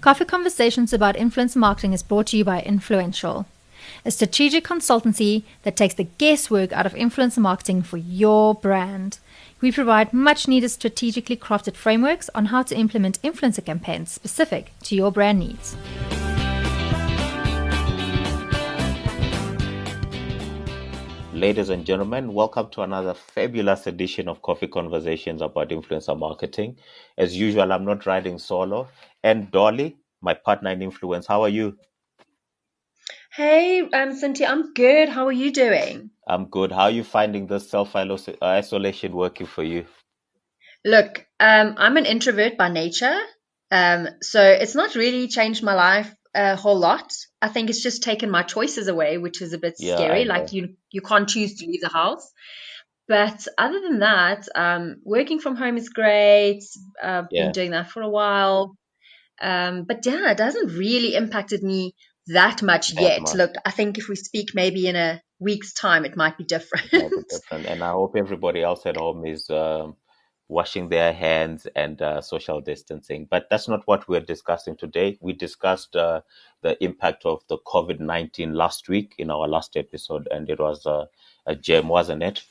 Coffee Conversations about Influencer Marketing is brought to you by Influential, a strategic consultancy that takes the guesswork out of influencer marketing for your brand. We provide much needed strategically crafted frameworks on how to implement influencer campaigns specific to your brand needs. Ladies and gentlemen, welcome to another fabulous edition of Coffee Conversations about Influencer Marketing. As usual, I'm not riding solo. And Dolly, my partner in influence, how are you? Hey, Cynthia, I'm good. How are you doing? I'm good. How are you finding this self-isolation working for you? Look, I'm an introvert by nature, so it's not really changed my life a whole lot. I think it's just taken my choices away, which is a bit Yeah, scary. I Like know. you can't choose to leave the house. But other than that, working from home is great. I've been Yeah, doing that for a while. But yeah, it hasn't really impacted me that much that yet. much Look, I think if we speak maybe in a week's time, it might be different. might be different. And I hope everybody else at home is washing their hands and social distancing. But that's not what we're discussing today. We discussed the impact of the COVID-19 last week in our last episode, and it was a gem, wasn't it?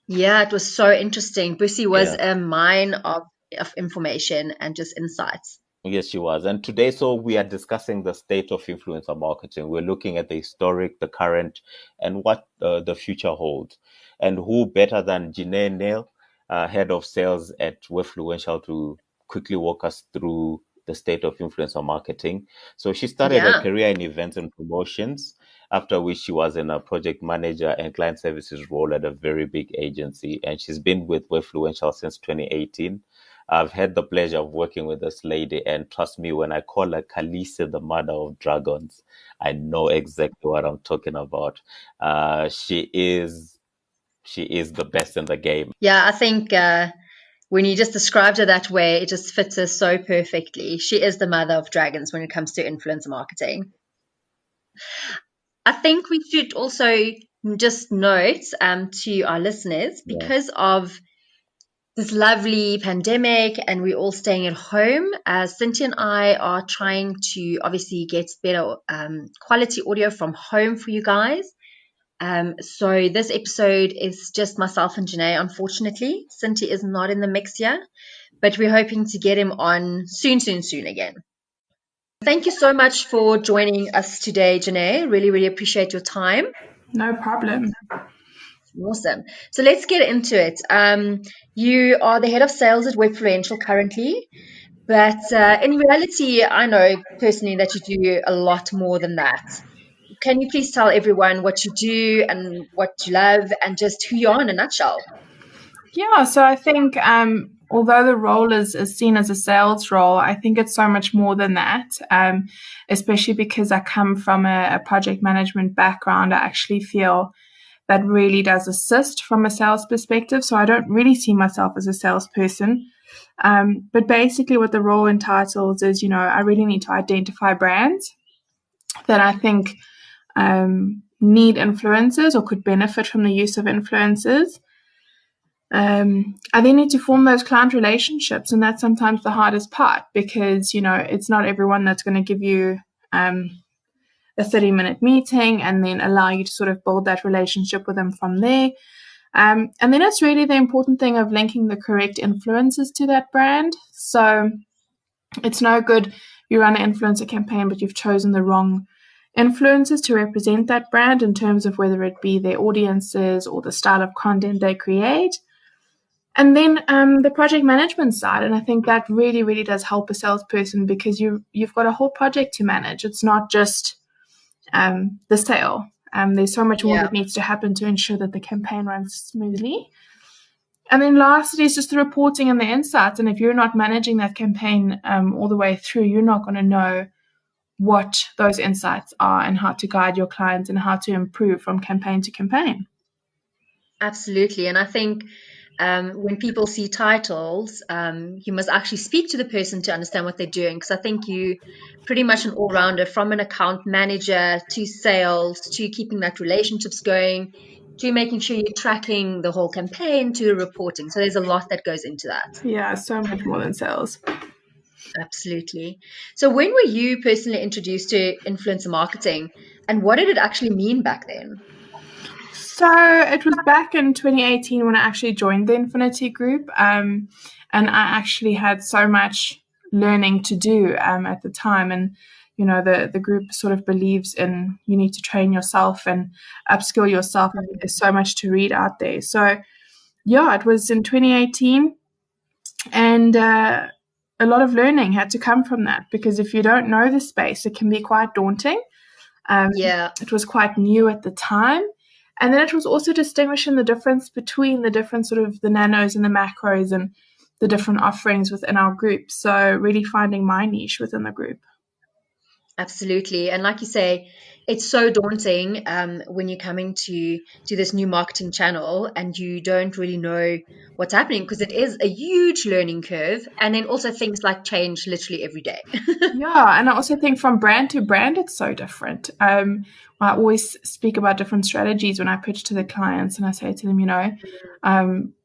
Yeah, it was so interesting. Bussy was Yeah. a mine of information and just insights. Yes, she was. And today, so we are discussing the state of influencer marketing. We're looking at the historic, the current, and what the future holds. And who better than Jhene Nel, head of sales at Webfluential, to quickly walk us through the state of influencer marketing. So she started her Yeah. career in events and promotions, after which she was in a project manager and client services role at a very big agency. And she's been with Webfluential since 2018. I've had the pleasure of working with this lady, and trust me, when I call her Khaleesi, the mother of dragons, I know exactly what I'm talking about. She is the best in the game. Yeah, I think when you just described her that way, it just fits her so perfectly. She is the mother of dragons when it comes to influencer marketing. I think we should also just note to our listeners, Yeah, because of this lovely pandemic and we're all staying at home. Cynthia and I are trying to obviously get better quality audio from home for you guys. So this episode is just myself and Jhene, unfortunately. Cynthia is not in the mix here, but we're hoping to get him on soon again. Thank you so much for joining us today, Jhene. Really, really appreciate your time. No problem. Awesome. So let's get into it. You are the head of sales at Webfluential currently, but in reality, I know personally that you do a lot more than that. Can you please tell everyone what you do and what you love and just who you are in a nutshell? Yeah, so I think although the role is seen as a sales role, I think it's so much more than that, especially because I come from a project management background. I actually feel that really does assist from a sales perspective. So I don't really see myself as a salesperson. But basically what the role entitles is, I really need to identify brands that I think need influencers or could benefit from the use of influencers. I then need to form those client relationships, and that's sometimes the hardest part because, it's not everyone that's going to give you a 30-minute meeting and then allow you to sort of build that relationship with them from there. And then it's really the important thing of linking the correct influencers to that brand. So it's no good you run an influencer campaign, but you've chosen the wrong influencers to represent that brand in terms of whether it be their audiences or the style of content they create. And then the project management side, and I think that really, really does help a salesperson because you've got a whole project to manage. It's not just the sale. There's so much more Yeah. that needs to happen to ensure that the campaign runs smoothly. And then lastly is just the reporting and the insights. And if you're not managing that campaign all the way through, you're not going to know what those insights are and how to guide your clients and how to improve from campaign to campaign. Absolutely. And I think when people see titles, you must actually speak to the person to understand what they're doing. Because I think you pretty much an all-rounder from an account manager to sales to keeping that relationships going to making sure you're tracking the whole campaign to reporting. So there's a lot that goes into that. Yeah, so much more than sales. Absolutely. So when were you personally introduced to influencer marketing, and what did it actually mean back then? So it was back in 2018 when I actually joined the Infinity Group, and I actually had so much learning to do at the time. And the group sort of believes in you need to train yourself and upskill yourself. And there's so much to read out there. So yeah, it was in 2018, and a lot of learning had to come from that, because if you don't know the space, it can be quite daunting. Yeah. It was quite new at the time. And then it was also distinguishing the difference between the different sort of the nanos and the macros and the different offerings within our group. So really finding my niche within the group. Absolutely. And like you say, it's so daunting when you're coming to this new marketing channel and you don't really know what's happening, because it is a huge learning curve. And then also things like change literally every day. Yeah, and I also think from brand to brand, it's so different. I always speak about different strategies when I pitch to the clients, and I say to them,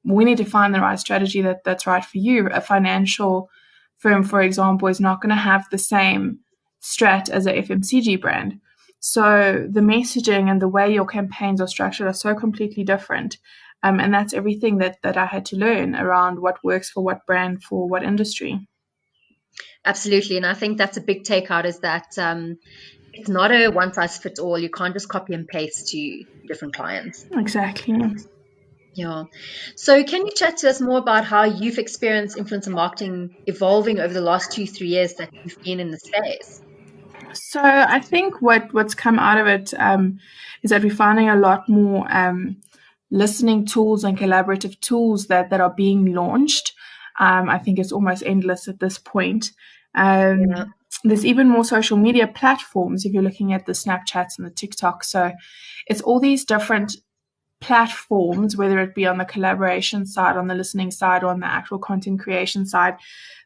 we need to find the right strategy that's right for you. A financial firm, for example, is not going to have the same strat as a FMCG brand. So the messaging and the way your campaigns are structured are so completely different. And that's everything that I had to learn around what works for what brand for what industry. Absolutely. And I think that's a big takeout, is that it's not a one size fits all. You can't just copy and paste to different clients. Exactly. Yeah. So can you chat to us more about how you've experienced influencer marketing evolving over the last 2, 3 years that you've been in the space? So I think what's come out of it is that we're finding a lot more listening tools and collaborative tools that are being launched. I think it's almost endless at this point. Yeah. There's even more social media platforms if you're looking at the Snapchats and the TikTok. So it's all these different platforms, whether it be on the collaboration side, on the listening side, or on the actual content creation side,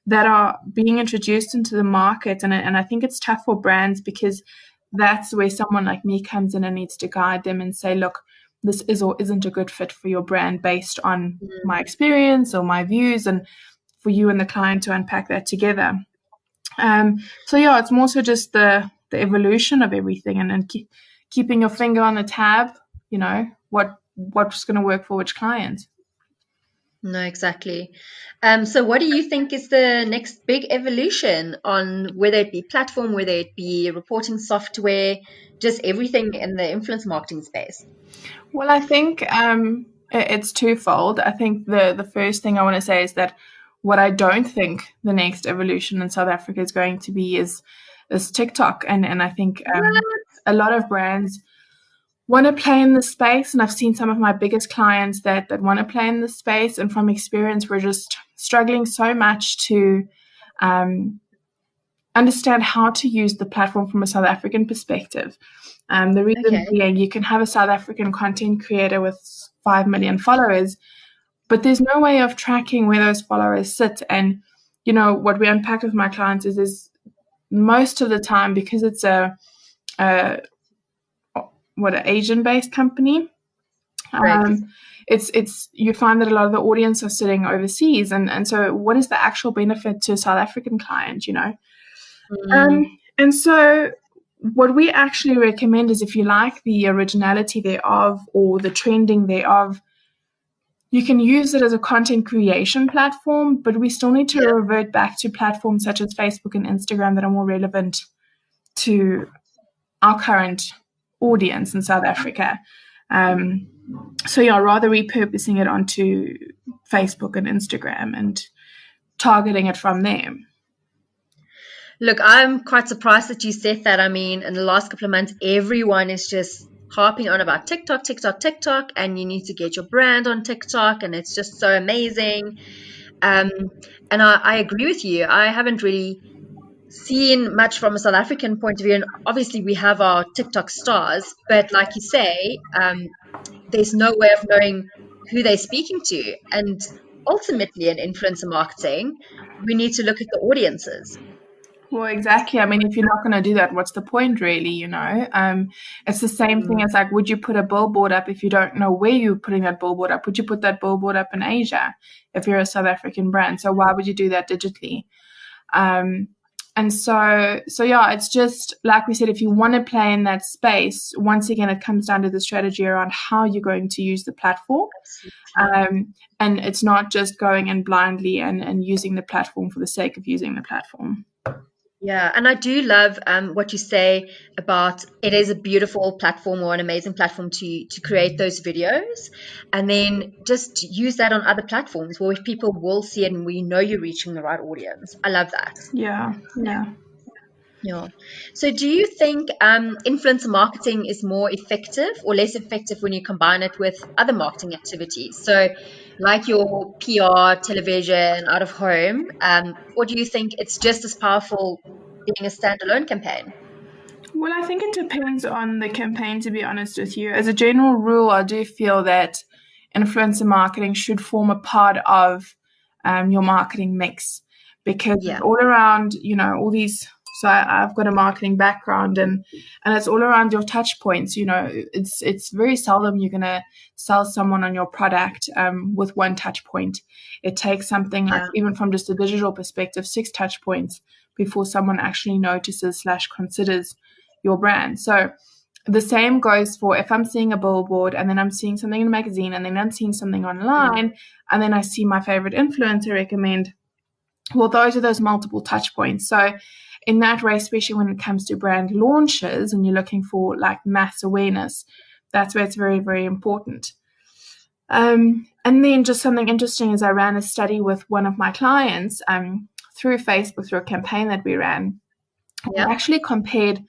that are being introduced into the market. And I think it's tough for brands, because that's where someone like me comes in and needs to guide them and say, look, this is or isn't a good fit for your brand based on my experience or my views, and for you and the client to unpack that together. So yeah, it's more so just the evolution of everything, and keeping your finger on the tab, what's going to work for which client. No, exactly. So what do you think is the next big evolution, on whether it be platform, whether it be reporting software, just everything in the influence marketing space? Well, I think it's twofold. I think the first thing I want to say is that what I don't think the next evolution in South Africa is going to be is TikTok, and I think a lot of brands want to play in the space, and I've seen some of my biggest clients that want to play in the space, and from experience, we're just struggling so much to understand how to use the platform from a South African perspective. The reason being, you can have a South African content creator with 5 million followers, but there's no way of tracking where those followers sit. And, what we unpack with my clients is most of the time, because it's an Asian-based company, it's you find that a lot of the audience are sitting overseas, and so what is the actual benefit to a South African client, and so what we actually recommend is, if you like the originality thereof or the trending thereof, you can use it as a content creation platform, but we still need to revert back to platforms such as Facebook and Instagram that are more relevant to our current audience in South Africa. So yeah, rather repurposing it onto Facebook and Instagram and targeting it from there. Look, I'm quite surprised that you said that. I mean, in the last couple of months, everyone is just harping on about TikTok, TikTok, TikTok, and you need to get your brand on TikTok, and it's just so amazing. And I agree with you. I haven't really seen much from a South African point of view, and obviously we have our TikTok stars, but like you say, there's no way of knowing who they're speaking to. And ultimately, in influencer marketing, we need to look at the audiences. Well, exactly. I mean, if you're not going to do that, what's the point, really? It's the same thing as, like, would you put a billboard up if you don't know where you're putting that billboard up? Would you put that billboard up in Asia if you're a South African brand? So why would you do that digitally? And so yeah, it's just like we said, if you want to play in that space, once again, it comes down to the strategy around how you're going to use the platform. And it's not just going in blindly and using the platform for the sake of using the platform. Yeah, and I do love what you say about it is a beautiful platform or an amazing platform to create those videos, and then just use that on other platforms where people will see it and we know you're reaching the right audience. I love that. Yeah. Yeah. So do you think influencer marketing is more effective or less effective when you combine it with other marketing activities? So like your PR, television, out of home, or do you think it's just as powerful being a standalone campaign? Well, I think it depends on the campaign, to be honest with you. As a general rule, I do feel that influencer marketing should form a part of your marketing mix, because it's all around, all these. So I've got a marketing background, and it's all around your touch points. It's very seldom you're going to sell someone on your product with one touch point. It takes something like, even from just a digital perspective, 6 touch points before someone actually notices / considers your brand. So the same goes for if I'm seeing a billboard, and then I'm seeing something in a magazine, and then I'm seeing something online, and then I see my favorite influencer recommend. Well, those are those multiple touch points. So in that way, especially when it comes to brand launches and you're looking for like mass awareness, that's where it's very, very important. And then just something interesting is I ran a study with one of my clients through Facebook, through a campaign that we ran. We actually compared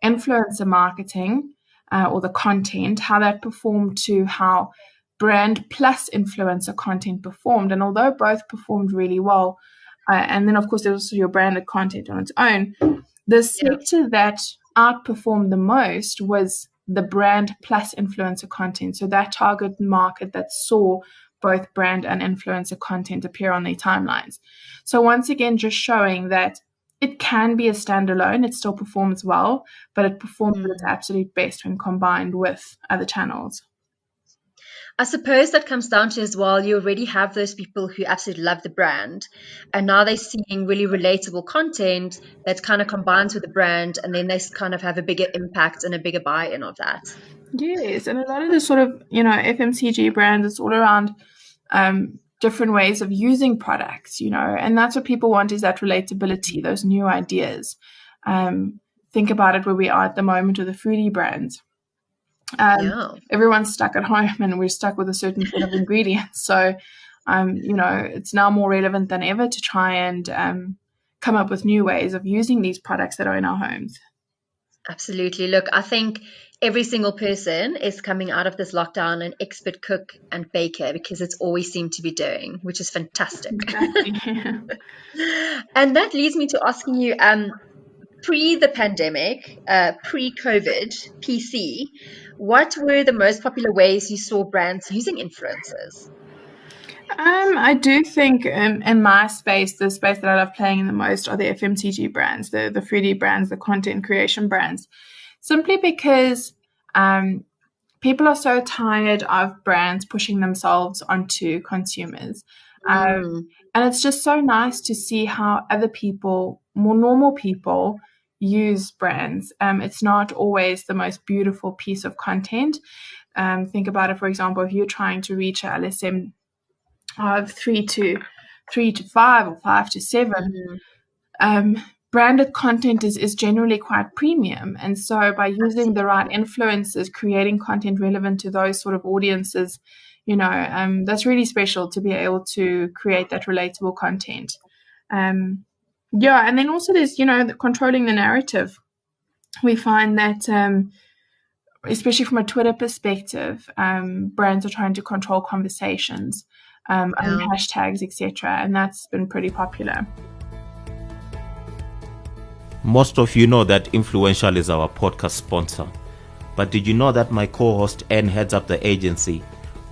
influencer marketing or the content, how that performed to how brand plus influencer content performed. And although both performed really well, and then of course there's also your branded content on its own, the sector that outperformed the most was the brand plus influencer content. So that target market that saw both brand and influencer content appear on their timelines. So once again, just showing that it can be a standalone, it still performs well, but it performs at its absolute best when combined with other channels. I suppose that comes down to as well, you already have those people who absolutely love the brand, and now they're seeing really relatable content that kind of combines with the brand, and then they kind of have a bigger impact and a bigger buy-in of that. Yes, and a lot of the sort of, FMCG brands, it's all around different ways of using products, and that's what people want, is that relatability, those new ideas. Think about it where we are at the moment with the foodie brands. Everyone's stuck at home and we're stuck with a certain set of ingredients. So, it's now more relevant than ever to try and come up with new ways of using these products that are in our homes. Absolutely. Look, I think every single person is coming out of this lockdown an expert cook and baker, because it's all we seem to be doing, which is fantastic. Exactly. And that leads me to asking you, pre the pandemic, pre-COVID, PC, what were the most popular ways you saw brands using influencers? I do think in my space, the space that I love playing in the most are the FMCG brands, the 3D brands, the content creation brands, simply because people are so tired of brands pushing themselves onto consumers. And it's just so nice to see how other people, more normal people, use brands. It's not always the most beautiful piece of content. Think about it, for example, if you're trying to reach a LSM of 3 to 5 or 5 to 7, branded content is generally quite premium. And so by using the right influencers, creating content relevant to those sort of audiences, that's really special to be able to create that relatable content. And then also there's, controlling the narrative. We find that, especially from a Twitter perspective, brands are trying to control conversations, own hashtags, etc., and that's been pretty popular. Most of you know that Influential is our podcast sponsor, but did you know that my co-host Anne heads up the agency,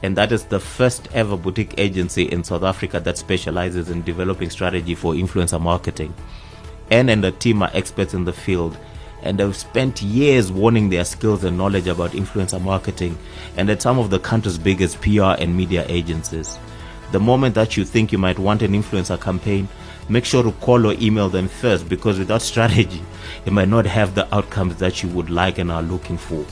and that is the first ever boutique agency in South Africa that specializes in developing strategy for influencer marketing. Anne and the team are experts in the field, and have spent years honing their skills and knowledge about influencer marketing, and at some of the country's biggest PR and media agencies. The moment that you think you might want an influencer campaign, make sure to call or email them first, because without strategy, it might not have the outcomes that you would like and are looking for.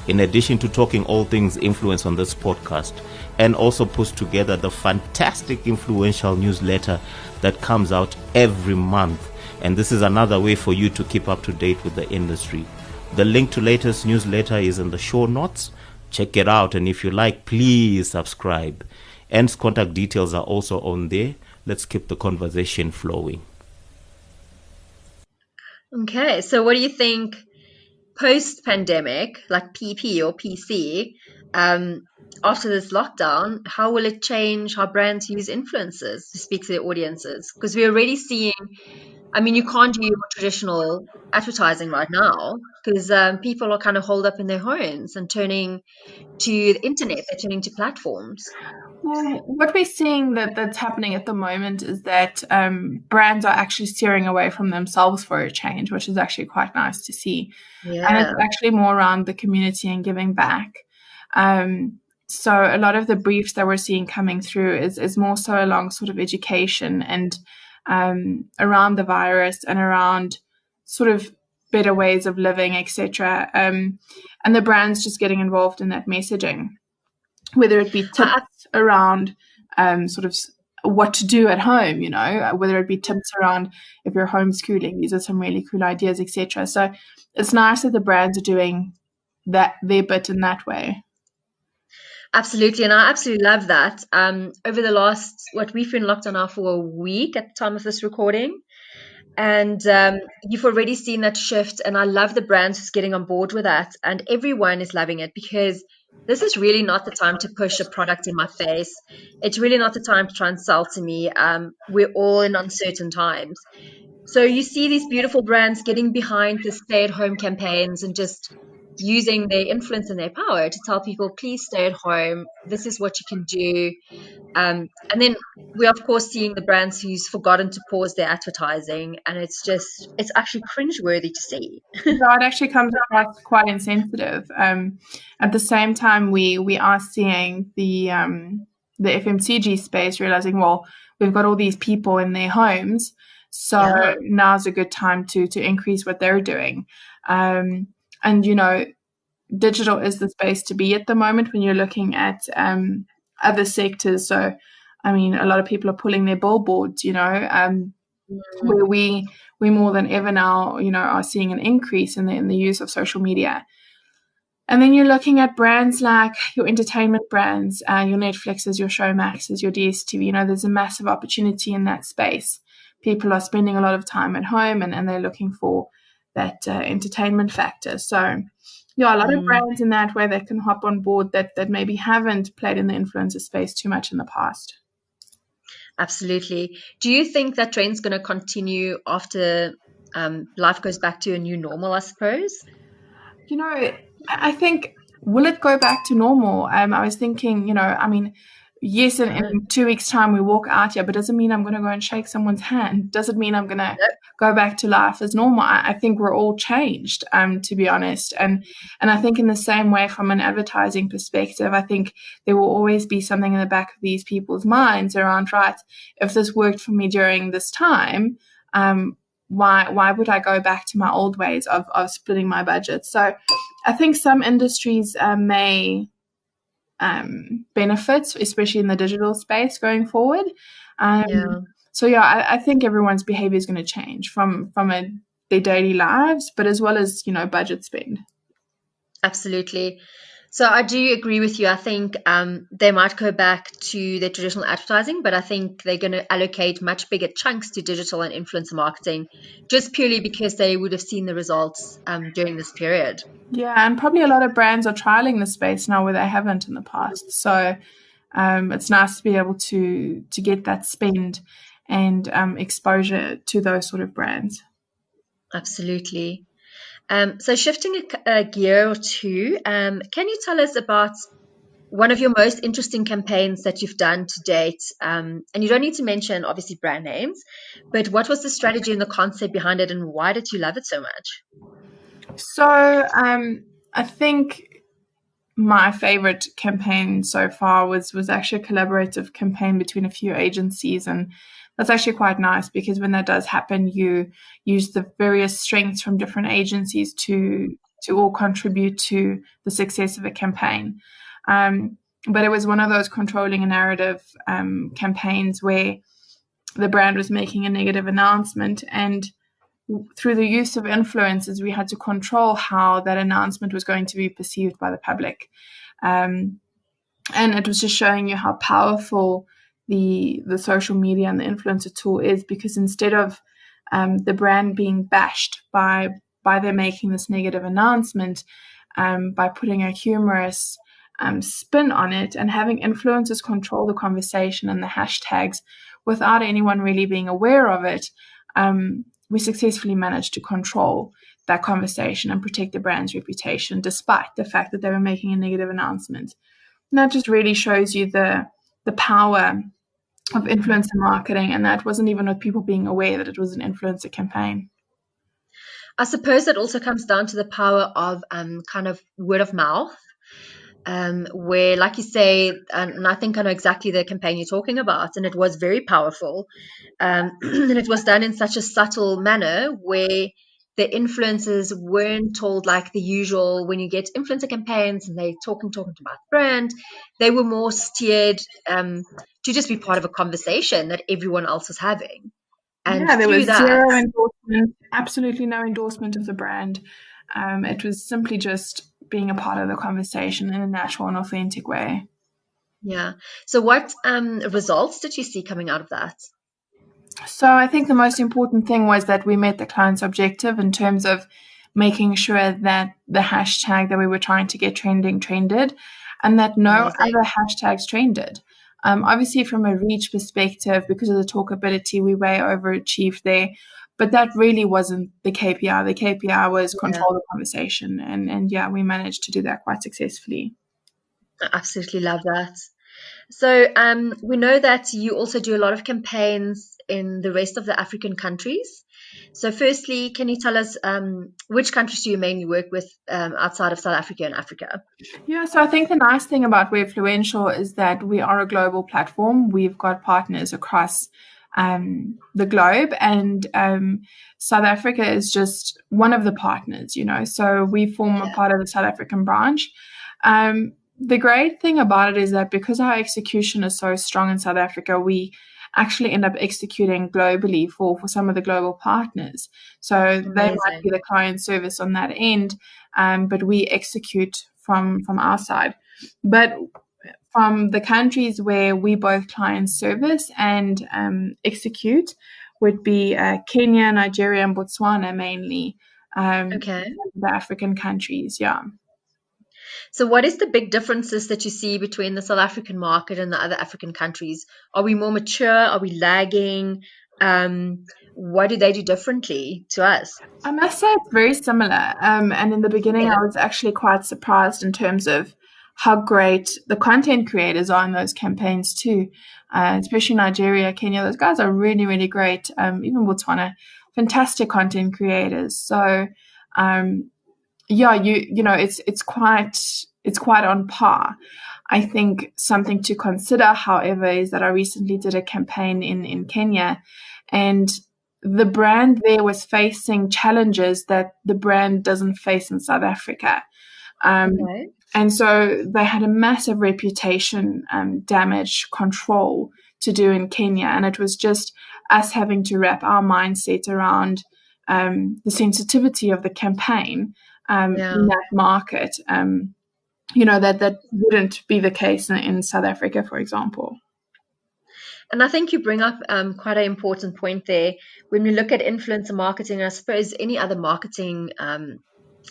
In addition to talking all things influence on this podcast, and also puts together the fantastic influential newsletter that comes out every month. And this is another way for you to keep up to date with the industry. The link to latest newsletter is in the show notes. Check it out, and if you like, please subscribe. And contact details are also on there. Let's keep the conversation flowing. Okay, so what do you think post-pandemic, like PP or PC, after this lockdown, how will it change how brands use influencers to speak to their audiences? Because we're already seeing, I mean, you can't do your traditional advertising right now because people are kind of holed up in their homes and turning to the internet, they're turning to platforms. Well, what we're seeing that's happening at the moment is that brands are actually steering away from themselves for a change, which is actually quite nice to see. Yeah. And it's actually more around the community and giving back. So a lot of the briefs that we're seeing coming through is more so along sort of education and around the virus and around sort of better ways of living, etc. And the brands just getting involved in that messaging, whether it be tips around sort of what to do at home, you know, whether it be tips around if you're homeschooling, these are some really cool ideas, etc. So it's nice that the brands are doing that their bit in that way. Absolutely, and I absolutely love that. Over the last, we've been locked on now for a week at the time of this recording, and you've already seen that shift, and I love the brands who's getting on board with that, and everyone is loving it because this is really not the time to push a product in my face. It's really not the time to try and sell to me. We're all in uncertain times. So you see these beautiful brands getting behind the stay-at-home campaigns and just using their influence and their power to tell people, please stay at home. This is what you can do. And then we're, of course, seeing the brands who's forgotten to pause their advertising. And it's actually cringeworthy to see. No, it actually comes across quite insensitive. At the same time, we are seeing the FMCG space realizing, well, we've got all these people in their homes, so now's a good time to increase what they're doing. And you know, digital is the space to be at the moment when you're looking at other sectors. So, I mean, a lot of people are pulling their billboards, you know, where we more than ever now, you know, are seeing an increase in the use of social media. And then you're looking at brands like your entertainment brands, your Netflixes, your Showmaxes, your DSTV. You know, there's a massive opportunity in that space. People are spending a lot of time at home and they're looking for that entertainment factor. So, yeah, a lot of brands in that way that can hop on board that maybe haven't played in the influencer space too much in the past. Absolutely. Do you think that trend's going to continue after life goes back to a new normal, I suppose? You know, I think, will it go back to normal? I was thinking, you know, I mean, yes, in 2 weeks' time we walk out here, but doesn't mean I'm going to go and shake someone's hand. Doesn't mean I'm going to go back to life as normal. I think we're all changed, to be honest. And I think in the same way, from an advertising perspective, I think there will always be something in the back of these people's minds around, right, if this worked for me during this time, why would I go back to my old ways of splitting my budget? So I think some industries may benefit, especially in the digital space going forward. So yeah, I think everyone's behavior is going to change from their daily lives, but as well as, you know, budget spend. Absolutely. So I do agree with you. I think they might go back to their traditional advertising, but I think they're going to allocate much bigger chunks to digital and influencer marketing, just purely because they would have seen the results during this period. Yeah, and probably a lot of brands are trialing the space now where they haven't in the past. So it's nice to be able to get that spend and exposure to those sort of brands. Absolutely. So shifting a gear or two, can you tell us about one of your most interesting campaigns that you've done to date? And you don't need to mention, obviously, brand names, but what was the strategy and the concept behind it, and why did you love it so much? So I think my favorite campaign so far was actually a collaborative campaign between a few agencies, and that's actually quite nice, because when that does happen, you use the various strengths from different agencies to all contribute to the success of a campaign. But it was one of those controlling a narrative campaigns where the brand was making a negative announcement, and through the use of influencers, we had to control how that announcement was going to be perceived by the public. And it was just showing you how powerful the social media and the influencer tool is, because instead of the brand being bashed by them making this negative announcement, by putting a humorous spin on it and having influencers control the conversation and the hashtags without anyone really being aware of it, we successfully managed to control that conversation and protect the brand's reputation, despite the fact that they were making a negative announcement. And that just really shows you the power of influencer marketing, and that wasn't even with people being aware that it was an influencer campaign. I suppose that also comes down to the power of kind of word of mouth, where, like you say, and I think I know exactly the campaign you're talking about, and it was very powerful. And it was done in such a subtle manner where the influencers weren't told like the usual, when you get influencer campaigns and they talking about brand, they were more steered to just be part of a conversation that everyone else was having. And there through was that, zero endorsement, absolutely no endorsement of the brand. It was simply just being a part of the conversation in a natural and authentic way. Yeah. So what results did you see coming out of that? So I think the most important thing was that we met the client's objective in terms of making sure that the hashtag that we were trying to get trended, and that no Amazing. other hashtags trended. Obviously, from a reach perspective, because of the talkability, we way overachieved there. But that really wasn't the KPI. The KPI was control the conversation. And yeah, we managed to do that quite successfully. I absolutely love that. So we know that you also do a lot of campaigns in the rest of the African countries. So firstly, can you tell us which countries do you mainly work with outside of South Africa and Africa? Yeah, so I think the nice thing about Webfluential is that we are a global platform. We've got partners across the globe, and South Africa is just one of the partners, so we form a part of the South African branch. The great thing about it is that because our execution is so strong in South Africa, we actually end up executing globally for some of the global partners. So Amazing. They might be the client service on that end, but we execute from our side. But from the countries where we both client service and execute would be Kenya, Nigeria, and Botswana mainly. Okay. The African countries, yeah. So what is the big differences that you see between the South African market and the other African countries? Are we more mature? Are we lagging? What do they do differently to us? I must say it's very similar. And in the beginning, I was actually quite surprised in terms of how great the content creators are in those campaigns too. Especially Nigeria, Kenya, those guys are really, really great. Even Botswana, fantastic content creators. So, yeah, it's quite on par. I think something to consider, however, is that I recently did a campaign in Kenya, and the brand there was facing challenges that the brand doesn't face in South Africa. Okay. And so they had a massive reputation damage control to do in Kenya. And it was just us having to wrap our mindset around the sensitivity of the campaign in that market. That wouldn't be the case in South Africa, for example. And I think you bring up quite an important point there. When we look at influencer marketing, I suppose any other marketing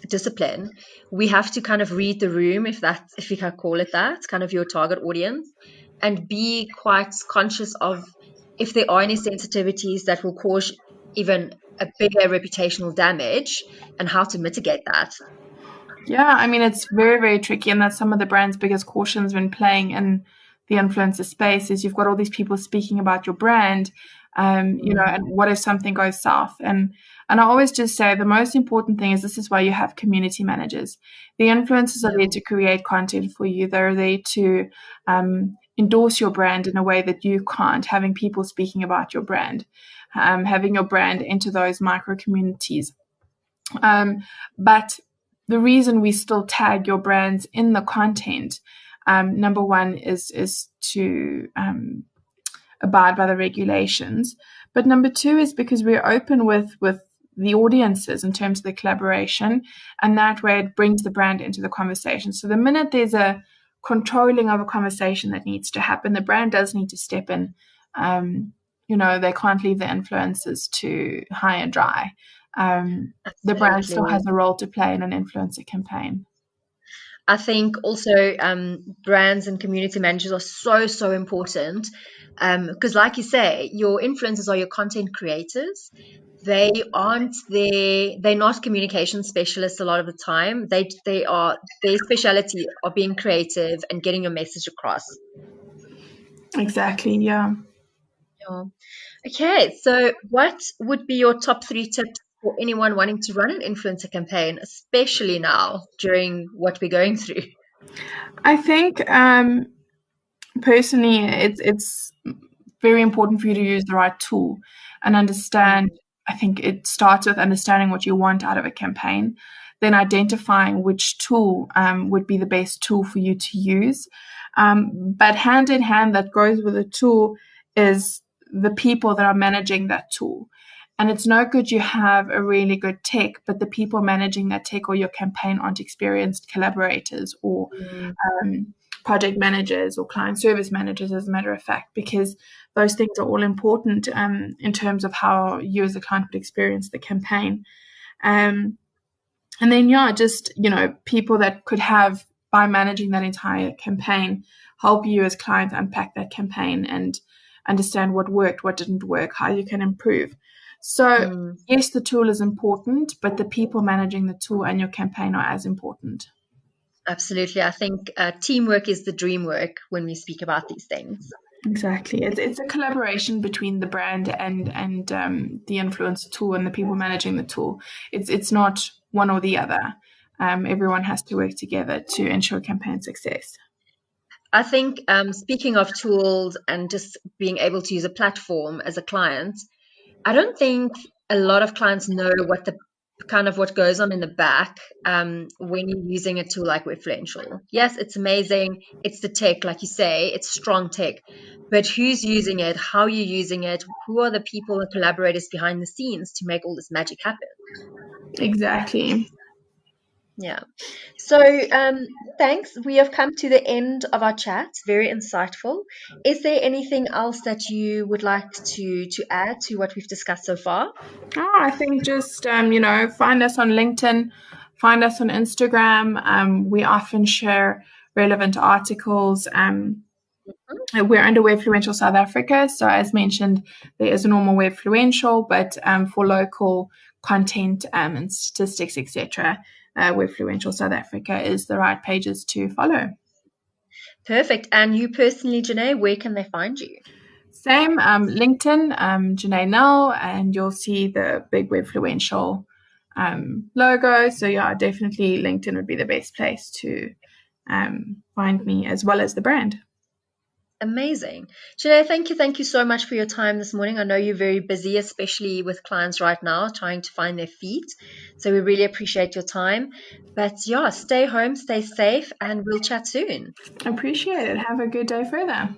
discipline, we have to kind of read the room, if we can call it that, kind of your target audience, and be quite conscious of if there are any sensitivities that will cause even a bigger reputational damage, and how to mitigate that. Yeah, I mean, it's very, very tricky, and that's some of the brand's biggest cautions when playing in the influencer space is you've got all these people speaking about your brand, and what if something goes south? And I always just say the most important thing is this is why you have community managers. The influencers are there to create content for you. They're there to endorse your brand in a way that you can't, having people speaking about your brand, having your brand into those micro communities. But the reason we still tag your brands in the content, number one, is to abide by the regulations. But number two is because we're open with the audiences in terms of the collaboration, and that way it brings the brand into the conversation. So the minute there's a controlling of a conversation that needs to happen, the brand does need to step in. They can't leave the influencers to high and dry. The brand still has a role to play in an influencer campaign. I think also brands and community managers are so important because, like you say, your influencers are your content creators. They aren't there. They're not communication specialists a lot of the time. They are, their speciality are being creative and getting your message across. Exactly. Yeah. Okay, so what would be your top 3 tips for anyone wanting to run an influencer campaign, especially now during what we're going through? I think personally, it's very important for you to use the right tool and understand. I think it starts with understanding what you want out of a campaign, then identifying which tool would be the best tool for you to use. But hand in hand, that goes with the tool is the people that are managing that tool. And it's no good you have a really good tech, but the people managing that tech or your campaign aren't experienced collaborators or project managers or client service managers, as a matter of fact, because those things are all important in terms of how you as a client would experience the campaign. And then, people that could have, by managing that entire campaign, help you as client unpack that campaign and understand what worked, what didn't work, how you can improve. So, yes, the tool is important, but the people managing the tool and your campaign are as important. Absolutely. I think teamwork is the dream work when we speak about these things. Exactly. It's a collaboration between the brand and the influencer tool and the people managing the tool. It's not one or the other. Everyone has to work together to ensure campaign success. I think speaking of tools and just being able to use a platform as a client, I don't think a lot of clients know what goes on in the back when you're using a tool like Webfluential. Yes, it's amazing. It's the tech, like you say, it's strong tech. But who's using it? How are you using it? Who are the people and collaborators behind the scenes to make all this magic happen? Exactly. Yeah. So thanks. We have come to the end of our chat. Very insightful. Is there anything else that you would like to add to what we've discussed so far? I think just find us on LinkedIn, find us on Instagram. We often share relevant articles. We're under Webfluential South Africa, so as mentioned, there is a normal Webfluential, but for local content and statistics, etc., Webfluential South Africa is the right pages to follow. Perfect. And you personally, Jhene, where can they find you? Same, LinkedIn, Jhene Nel, and you'll see the big Webfluential logo. So yeah, definitely LinkedIn would be the best place to find me, as well as the brand. Amazing. Jhene, thank you so much for your time this morning. I know you're very busy, especially with clients right now trying to find their feet. So we really appreciate your time. But yeah, stay home, stay safe, and we'll chat soon. Appreciate it. Have a good day further.